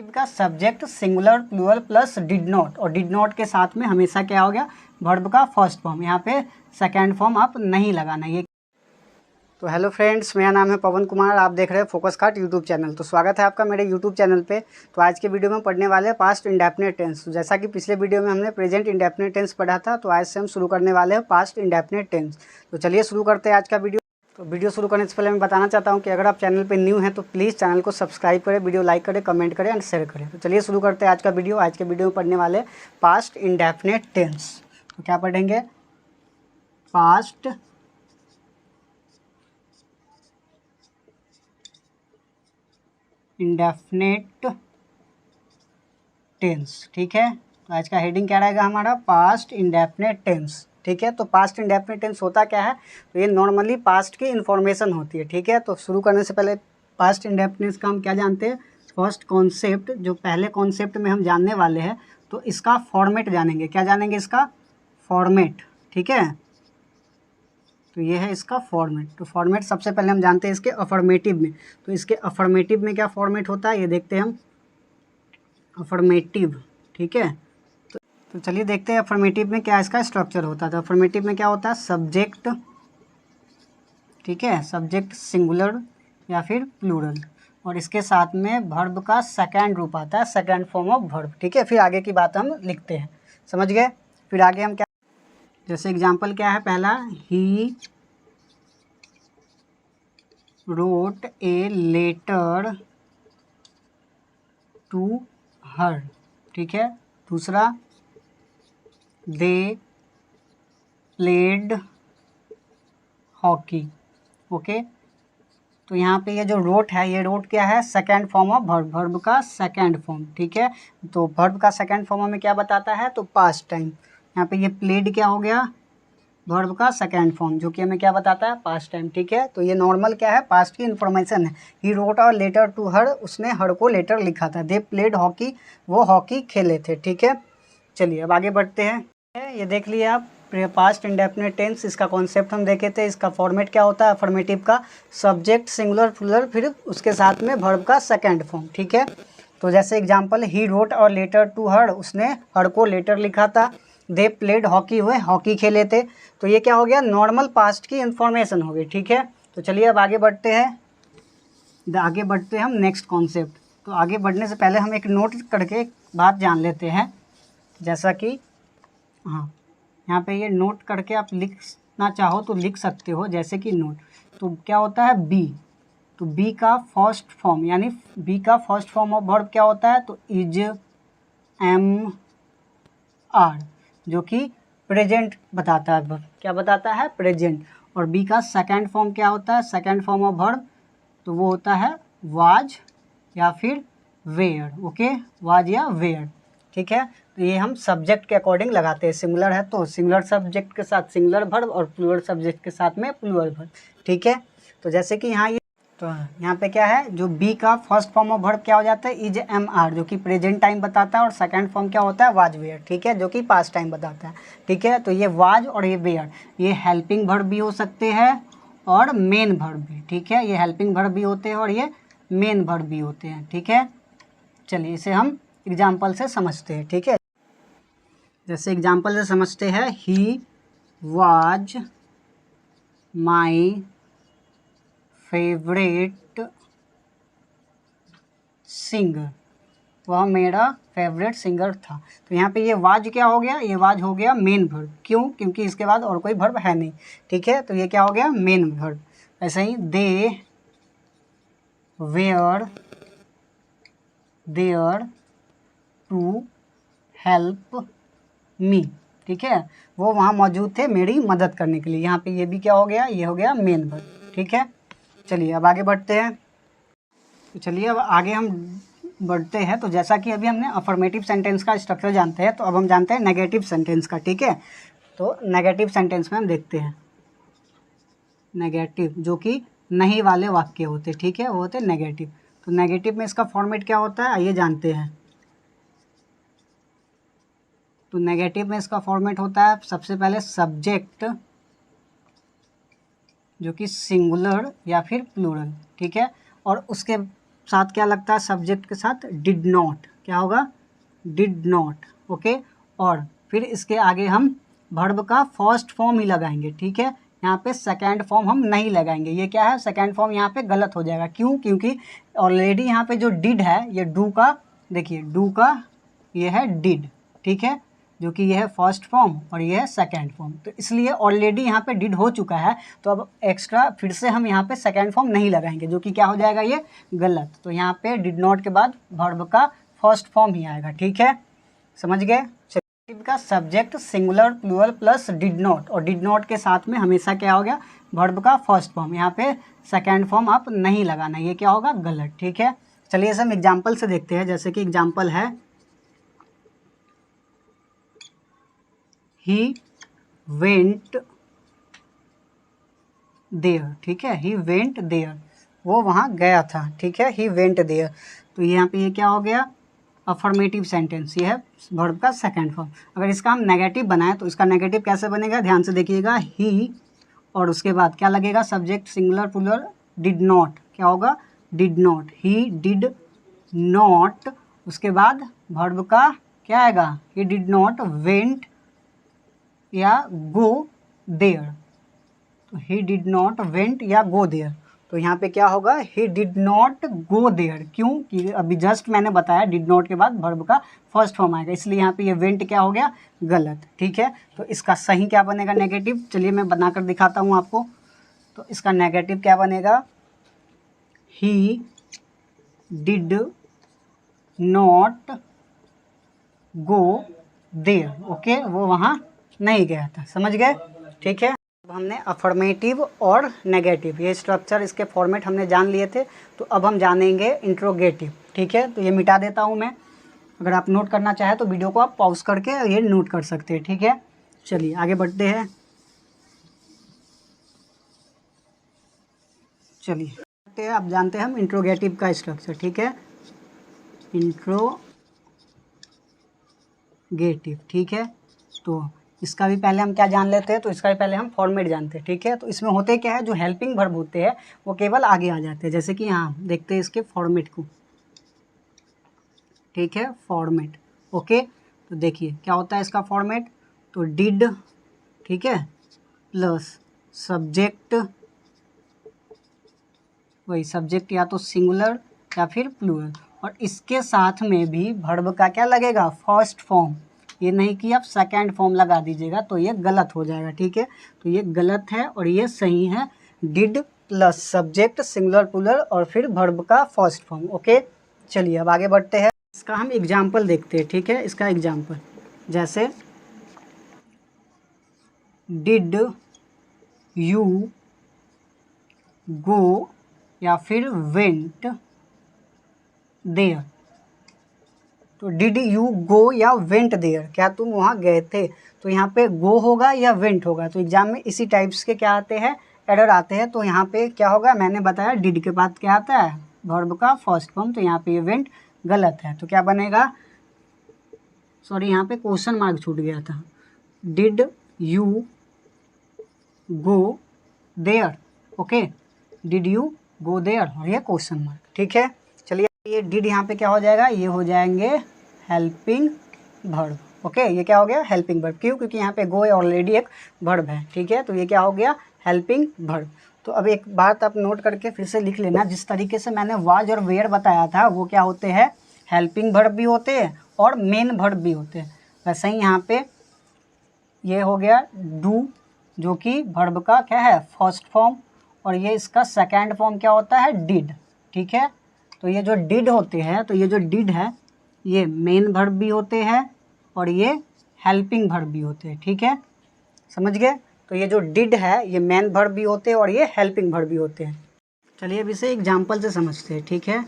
का subject singular plural plus did not, और did not के साथ में हमेशा क्या हो गया, वर्ब का फर्स्ट फॉर्म। यहाँ पे सेकेंड फॉर्म आप नहीं लगाना ये। तो हेलो फ्रेंड्स, मेरा नाम है पवन कुमार, आप देख रहे हैं फोकस काट यूट्यूब चैनल। तो स्वागत है आपका मेरे यूट्यूब चैनल पे। तो आज के वीडियो में पढ़ने वाले हैं पास्ट इंडेफिनिट टेंस। तो जैसा कि पिछले वीडियो में हमने प्रेजेंट इंडेफिनिट टेंस पढ़ा था, तो आज से हम शुरू करने वाले हैं पास्ट इंडेफिनिट टेंस। तो चलिए शुरू करते हैं आज का वीडियो। तो वीडियो शुरू करने से पहले मैं बताना चाहता हूं कि अगर आप चैनल पे न्यू हैं तो प्लीज़ चैनल को सब्सक्राइब करें, वीडियो लाइक करें, कमेंट करें एंड शेयर करें। तो चलिए शुरू करते हैं आज का वीडियो। आज के वीडियो में पढ़ने वाले पास्ट इंडेफिनिट टेंस। तो क्या पढ़ेंगे? Past indefinite tense. ठीक है, तो आज का हेडिंग क्या रहेगा हमारा? Past indefinite tense. ठीक है, तो पास्ट इंडेफिनिट टेंस होता क्या है? तो ये नॉर्मली पास्ट की इन्फॉर्मेशन होती है। ठीक है, तो शुरू करने से पहले पास्ट इंडेफिनिट का हम क्या जानते हैं? फर्स्ट कॉन्सेप्ट, जो पहले कॉन्सेप्ट में हम जानने वाले हैं, तो इसका फॉर्मेट जानेंगे। क्या जानेंगे? इसका फॉर्मेट। ठीक है, तो ये है इसका फॉर्मेट। तो फॉर्मेट सबसे पहले हम जानते हैं इसके अफर्मेटिव में। तो इसके अफर्मेटिव में क्या फॉर्मेट होता है ये देखते हैं हम। अफर्मेटिव, ठीक है, तो चलिए देखते हैं अफर्मेटिव में क्या इसका स्ट्रक्चर होता है। तो अफर्मेटिव में क्या होता है? सब्जेक्ट, ठीक है, सब्जेक्ट सिंगुलर या फिर प्लूरल, और इसके साथ में वर्ब का सेकंड रूप आता है, सेकंड फॉर्म ऑफ वर्ब। ठीक है, फिर आगे की बात हम लिखते हैं, समझ गए? फिर आगे हम क्या, जैसे एग्जाम्पल क्या है पहला, he wrote a letter to her. ठीक है, दूसरा, दे प्लेड हॉकी। ओके, तो यहाँ पे ये जो रोट है, ये रोट क्या है? Second form of verb, verb का सेकंड फॉर्म। ठीक है, तो वर्ब का सेकंड फॉर्म हमें क्या बताता है? तो पास्ट टाइम। यहाँ पे ये प्लेड क्या हो गया? वर्ब का सेकंड फॉर्म, जो कि हमें क्या बताता है? Past time. ठीक है, तो ये नॉर्मल क्या है? पास्ट की इन्फॉर्मेशन है। He wrote a letter to her, उसने हर को लेटर लिखा था। दे प्लेड हॉकी, वो हॉकी खेले थे। ठीक है, चलिए अब आगे बढ़ते हैं। ये देख लिए आप पास्ट इंडेफिनिट टेंस, इसका कॉन्सेप्ट हम देखे थे। इसका फॉर्मेट क्या होता है? अफर्मेटिव का सब्जेक्ट सिंगुलर प्लूरल, फिर उसके साथ में वर्ब का सेकंड फॉर्म। ठीक है, तो जैसे एग्जांपल, ही रोट और लेटर टू हर, उसने हर को लेटर लिखा था। दे प्लेड हॉकी, हुए हॉकी खेले थे। तो ये क्या हो गया? नॉर्मल पास्ट की इंफॉर्मेशन हो गई। ठीक है, तो चलिए अब आगे बढ़ते हैं। आगे बढ़ते हैं हम नेक्स्ट कॉन्सेप्ट। तो आगे बढ़ने से पहले हम एक नोट करके एक बात जान लेते हैं, जैसा कि, हाँ, यहाँ पे ये नोट करके आप लिखना चाहो तो लिख सकते हो, जैसे कि नोट। तो क्या होता है? बी, तो बी का फर्स्ट फॉर्म, यानी बी का फर्स्ट फॉर्म ऑफ वर्ब क्या होता है? तो इज, एम, आर, जो कि प्रेजेंट बताता है वर्ब। क्या बताता है? प्रेजेंट। और बी का सेकंड फॉर्म क्या होता है? सेकंड फॉर्म ऑफ वर्ब, तो वो होता है वाज या फिर वेयर। ओके, वाज या वेयर। ठीक है, तो ये हम सब्जेक्ट के अकॉर्डिंग लगाते हैं। सिंगुलर है तो सिंगुलर सब्जेक्ट के साथ सिंगुलर वर्ब, और प्लूरल सब्जेक्ट के साथ में प्लूरल वर्ब। ठीक है, तो जैसे कि यहाँ ये, तो यहाँ पे क्या है? जो बी का फर्स्ट फॉर्म ऑफ वर्ब क्या हो जाता है? इज, एम, आर, जो कि प्रेजेंट टाइम बताता है, और सेकंड फॉर्म क्या होता है? Was, were. ठीक है, जो कि पास्ट टाइम बताता है। ठीक है, तो ये वाज और ये वेयर, ये हेल्पिंग वर्ब भी हो सकते हैं और मेन वर्ब भी। ठीक है, ये हेल्पिंग वर्ब भी होते हैं और ये मेन वर्ब भी होते हैं। ठीक है, चलिए इसे हम एग्जाम्पल से समझते हैं। ठीक है, जैसे एग्जाम्पल से समझते हैं, he was my favourite singer, वह मेरा फेवरेट सिंगर था। तो यहाँ पे ये वाज क्या हो गया? ये वाज हो गया मेन वर्ब। क्यों? क्योंकि इसके बाद और कोई वर्ब है नहीं। ठीक है, तो ये क्या हो गया? Main verb. ऐसे ही they were there to help me. ठीक है, वो वहाँ मौजूद थे मेरी मदद करने के लिए। यहाँ पे ये भी क्या हो गया? ये हो गया मेन वर्ब। ठीक है, चलिए अब आगे बढ़ते हैं। तो चलिए अब आगे हम बढ़ते हैं। तो जैसा कि अभी हमने अफर्मेटिव सेंटेंस का स्ट्रक्चर जानते हैं, तो अब हम जानते हैं नेगेटिव सेंटेंस का। ठीक है, तो नेगेटिव सेंटेंस में हम देखते हैं नेगेटिव, जो कि नहीं वाले वाक्य होते। ठीक है, वो होते नेगेटिव। तो नेगेटिव में इसका फॉर्मेट क्या होता है? आइए जानते हैं। तो नेगेटिव में इसका फॉर्मेट होता है सबसे पहले सब्जेक्ट, जो कि सिंगुलर या फिर प्लूरल। ठीक है, और उसके साथ क्या लगता है, सब्जेक्ट के साथ डिड नॉट, क्या होगा, डिड नॉट, ओके। और फिर इसके आगे हम वर्ब का फर्स्ट फॉर्म ही लगाएंगे, ठीक है। यहाँ पे सेकेंड फॉर्म हम नहीं लगाएंगे, ये क्या है, सेकेंड फॉर्म यहाँ पे गलत हो जाएगा। क्यों, क्योंकि ऑलरेडी यहाँ पे जो डिड है ये डू का, देखिए डू का ये है डिड, ठीक है, जो कि ये है फर्स्ट फॉर्म और ये है सेकेंड फॉर्म, तो इसलिए ऑलरेडी यहाँ पे डिड हो चुका है, तो अब एक्स्ट्रा फिर से हम यहाँ पे सेकेंड फॉर्म नहीं लगाएंगे, जो कि क्या हो जाएगा, ये गलत। तो यहाँ पे डिड नॉट के बाद वर्ब का फर्स्ट फॉर्म ही आएगा, ठीक है, समझ गए। का subject singular plural plus did not, और डिड नॉट के साथ में हमेशा क्या हो गया, वर्ब का फर्स्ट फॉर्म, यहाँ पे सेकेंड फॉर्म आप नहीं लगाना, ये क्या होगा, गलत, ठीक है। चलिए इसे हम एग्जाम्पल से देखते हैं, जैसे कि एग्जाम्पल है ही वेंट देयर, ठीक है, ही वेंट देयर, वो वहाँ गया था, ठीक है, ही वेंट देयर। तो यहाँ पे ये क्या हो गया, अफर्मेटिव सेंटेंस, ये है वर्ब का सेकंड फॉर्म। अगर इसका हम नेगेटिव बनाएं तो इसका नेगेटिव कैसे बनेगा, ध्यान से देखिएगा, ही और उसके बाद क्या लगेगा, subject singular plural did not, क्या होगा, did not, he did not, उसके बाद वर्ब का क्या आएगा, ही डिड नॉट वेंट या गो देयर, तो ही डिड नॉट वेंट या गो देयर, तो यहाँ पे क्या होगा, he did not go there, क्यों कि अभी जस्ट मैंने बताया डिड नॉट के बाद वर्ब का फर्स्ट फॉर्म आएगा, इसलिए यहाँ पे ये वेंट क्या हो गया, गलत, ठीक है। तो इसका सही क्या बनेगा, नेगेटिव, चलिए मैं बनाकर दिखाता हूँ आपको। तो इसका नेगेटिव क्या बनेगा, he did not go there, okay, वो वहाँ नहीं गया था, समझ गए, ठीक है। अब हमने अफर्मेटिव और नेगेटिव ये स्ट्रक्चर, इसके फॉर्मेट हमने जान लिए थे, तो अब हम जानेंगे इंट्रोगेटिव, ठीक है। तो ये मिटा देता हूँ मैं, अगर आप नोट करना चाहें तो वीडियो को आप पॉज करके ये नोट कर सकते हैं, ठीक है। चलिए आगे बढ़ते हैं, चलिए आप जानते हैं हम इंट्रोगेटिव का स्ट्रक्चर, ठीक है, इंट्रोगेटिव, ठीक है। तो इसका भी पहले हम क्या जान लेते हैं, तो इसका भी पहले हम फॉर्मेट जानते हैं, ठीक है। तो इसमें होते क्या है, जो हेल्पिंग वर्ब होते हैं वो केवल आगे आ जाते हैं, जैसे कि यहाँ देखते हैं इसके फॉर्मेट को, ठीक है, फॉर्मेट, ओके। तो देखिए क्या होता है इसका फॉर्मेट, तो डिड, ठीक है, प्लस सब्जेक्ट, वही सब्जेक्ट या तो सिंगुलर या फिर प्लूरल, और इसके साथ में भी वर्ब का क्या लगेगा, फर्स्ट फॉर्म, ये नहीं कि आप सेकेंड फॉर्म लगा दीजिएगा तो ये गलत हो जाएगा, ठीक है। तो ये गलत है और ये सही है, did plus subject singular plural और फिर वर्ब का फर्स्ट फॉर्म, ओके। चलिए अब आगे बढ़ते हैं, इसका हम एग्जाम्पल देखते हैं, ठीक है। इसका एग्जाम्पल जैसे डिड यू गो या फिर वेंट देयर, तो डिड यू गो या वेंट देयर, क्या तुम वहाँ गए थे, तो यहाँ पे गो होगा या वेंट होगा, तो एग्जाम में इसी टाइप्स के क्या आते हैं, एरर आते हैं। तो यहाँ पे क्या होगा, मैंने बताया डिड के बाद क्या आता है, वर्ब का फर्स्ट फॉर्म, तो यहाँ पे ये वेंट गलत है, तो क्या बनेगा, सॉरी यहाँ पे क्वेश्चन मार्क छूट गया था, did you go there, okay, did you go there और ये क्वेश्चन मार्क, ठीक है। चलिए ये डिड यहाँ पे क्या हो जाएगा, ये हो जाएंगे हेल्पिंग वर्ब, ओके, ये क्या हो गया, हेल्पिंग वर्ब, क्यों, क्योंकि यहाँ पे गो ऑलरेडी एक वर्ब है, ठीक है। तो ये क्या हो गया, हेल्पिंग वर्ब। तो अब एक बात आप नोट करके फिर से लिख लेना, जिस तरीके से मैंने वाज और वेयर बताया था वो क्या होते हैं, हेल्पिंग वर्ब भी होते हैं और मेन वर्ब भी होते हैं, वैसे ही यहाँ पे ये हो गया डू, जो कि वर्ब का क्या है, फर्स्ट फॉर्म, और ये इसका सेकेंड फॉर्म क्या होता है, डिड, ठीक है। तो ये जो डिड होते हैं, तो ये जो डिड है ये मेन वर्ब भी होते हैं और ये हेल्पिंग वर्ब भी होते हैं, ठीक है, समझ गए। तो ये जो डिड है ये मेन वर्ब भी होते हैं और ये हेल्पिंग वर्ब भी होते हैं। चलिए अब इसे एग्जाम्पल से समझते हैं, ठीक है।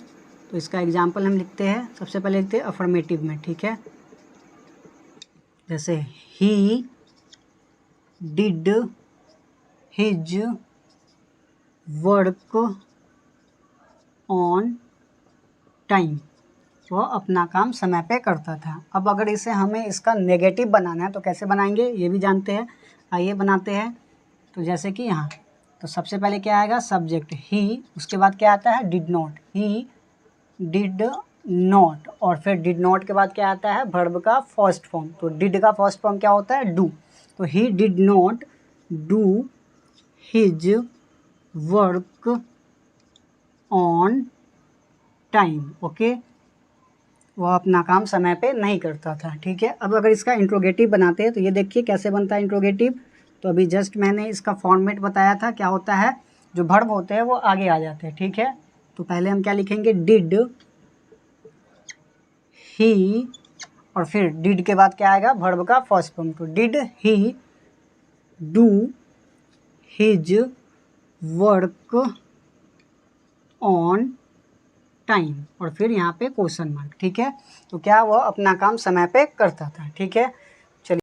तो इसका एग्जाम्पल हम लिखते हैं, सबसे पहले लिखते हैं अफर्मेटिव में, ठीक है, जैसे he did his work on time, वो अपना काम समय पे करता था। अब अगर इसे हमें इसका नेगेटिव बनाना है तो कैसे बनाएंगे ये भी जानते हैं, आइए बनाते हैं। तो जैसे कि यहाँ, तो सबसे पहले क्या आएगा, सब्जेक्ट ही, उसके बाद क्या आता है, did not, he did not, और फिर डिड नॉट के बाद क्या आता है, वर्ब का फर्स्ट फॉर्म। तो डिड का फर्स्ट फॉर्म क्या होता है, डू। तो ही did not do his work on time. Okay, वह अपना काम समय पे नहीं करता था। ठीक है, अब अगर इसका इंट्रोगेटिव बनाते हैं तो ये देखिए कैसे बनता है इंट्रोगेटिव। तो अभी जस्ट मैंने इसका फॉर्मेट बताया था, क्या होता है, जो वर्ब होते हैं वो आगे आ जाते हैं। ठीक है, तो पहले हम क्या लिखेंगे, डिड ही, और फिर डिड के बाद क्या आएगा, वर्ब का फर्स्ट फॉर्म। तो did he do his work on time, और फिर यहाँ पे क्वेश्चन मार्क। ठीक है, तो क्या वह अपना काम समय पे करता था। ठीक है,